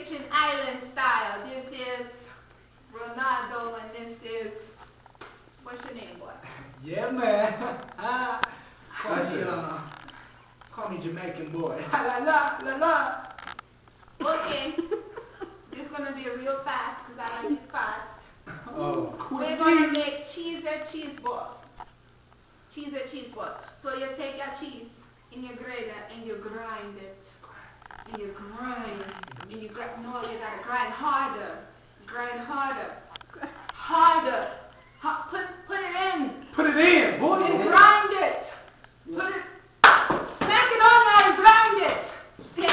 kitchen island style. This is Ronaldo and this is, what's your name, boy? Yeah, man. Call me Jamaican boy. La la la la. Okay. This is going to be real fast because I like it fast. Oh, We're going to make cheese balls. Cheese balls. So you take your cheese in your grater and you grind it. And you grind. And you grind. No, you got to grind harder. Grind harder. Harder. Put it in. Put it in, boy. And grind it. Put it. Smack it on there and grind it. Take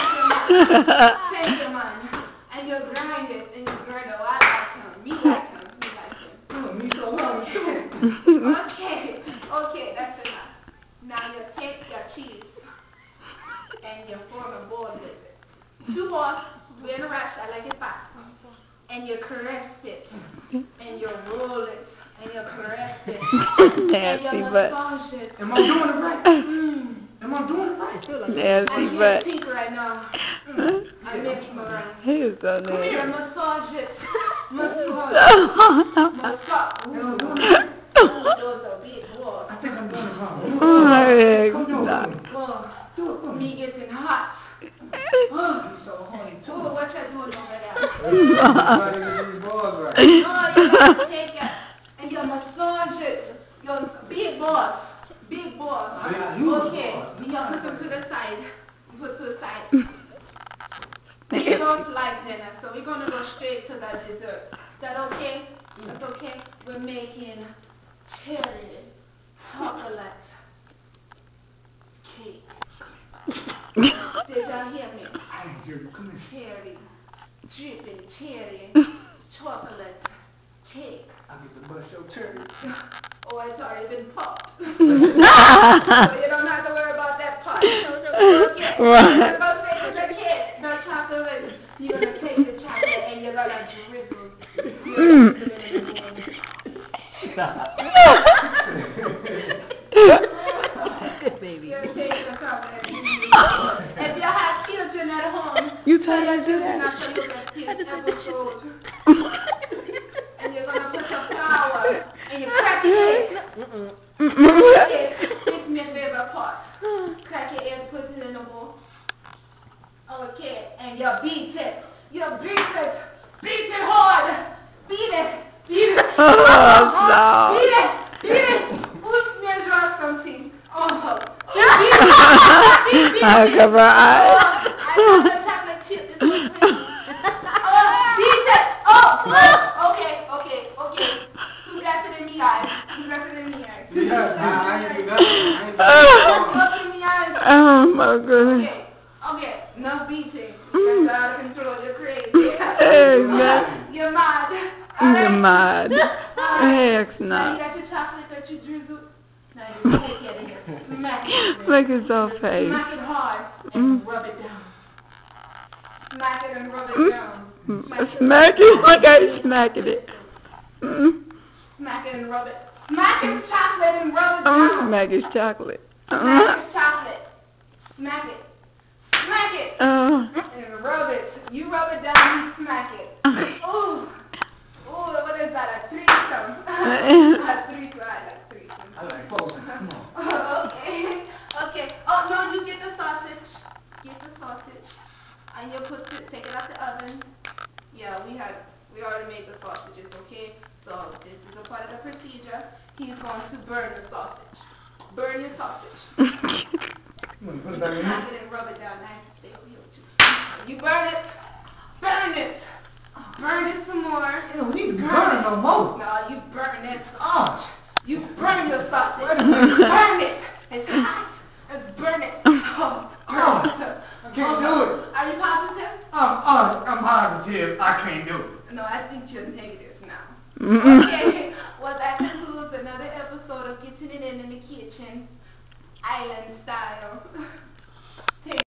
your man. And you grind it. And you grind it. Oh, I like him. Me like him. Me like him. Oh, me so long too. Okay, that's enough. Now you take your cheese and you form a ball with it. 2 balls, we're in a rush, I like it fast. And you caress it, and you roll it, and you caress it, and you massage it. Am I doing it right? Am I doing it right? Nasty butt. I'm right now. I mix my right. He is so nasty. Come here, massage it. Massage it. Massage. Those are big balls. I think I'm doing it wrong. Me getting hot. Oh, so horny too. Oh, what you doing over there? Right. No, you gotta take it and you massage it. Your big balls. Big balls. Okay. You put them to the side. Put to the side. You don't like dinner, so we're gonna go straight to the dessert. Is that okay? That's okay? We're making cherry chocolate cake. Did y'all hear me? I didn't hear you. Come here. Cherry, dripping cherry chocolate cake. I get to bust your cherry. Oh, it's already been popped. So you don't have to worry about that pop. Okay. You're gonna take the cake, the chocolate. You're gonna take the chocolate and you're gonna drizzle. Baby. You're taking the chocolate. If you have children at home, You tell them to do that. not to look at this episode. And you're gonna put some flour and you crack your egg. It's my favorite part. Crack your egg, put it in the bowl. Okay, and you beat it. You beat it. Beat it hard. Beat it. Beat it. Oh, Beat it. Beat it. Who smells wrong something? Oh. I cover her eyes. I love the chocolate chip. This one's pretty. Beat it. Okay. Too blessed in me eyes. Too blessed in me eyes. I ain't do nothing. In me eyes. Oh my goodness. Okay. No beating. You're out of control. You're crazy. Amen. You're mad. You're mad. Heck Now no. you got your chocolate that you drizzled. Now you take it and you smack it. Look at your face. Smack it hard and rub it down. Smack it and rub it down. Smack it like I smacking it. Smack it and rub it. Smack his chocolate and rub it down. Smack his chocolate. Smack his chocolate. Smack it. Smack it. And rub it. You rub it down, you smack it. Ooh. Ooh, what is that? A threesome. A threesome. I like threesome. I like both. Come on. Okay. Oh, no, you get the sausage. Get the sausage. And you take it out the oven. Yeah, we already made the sausages, okay? So this is a part of the procedure. He's going to burn the sausage. Burn your sausage. Put it back in Smack it and rub it down. I have to stay over here with you. You burn it. Burn it. Burn it some more. You don't need to be burning no more. No, you burn that Oh. sausage. You burn your sausage. Burn it. It's hot. Let's burn it. Oh, burn it. I can't do it. Are you positive? I'm positive. I can't do it. No, I think you're negative now. Okay. Well, that concludes another episode of Getting It In the Kitchen, Island Style.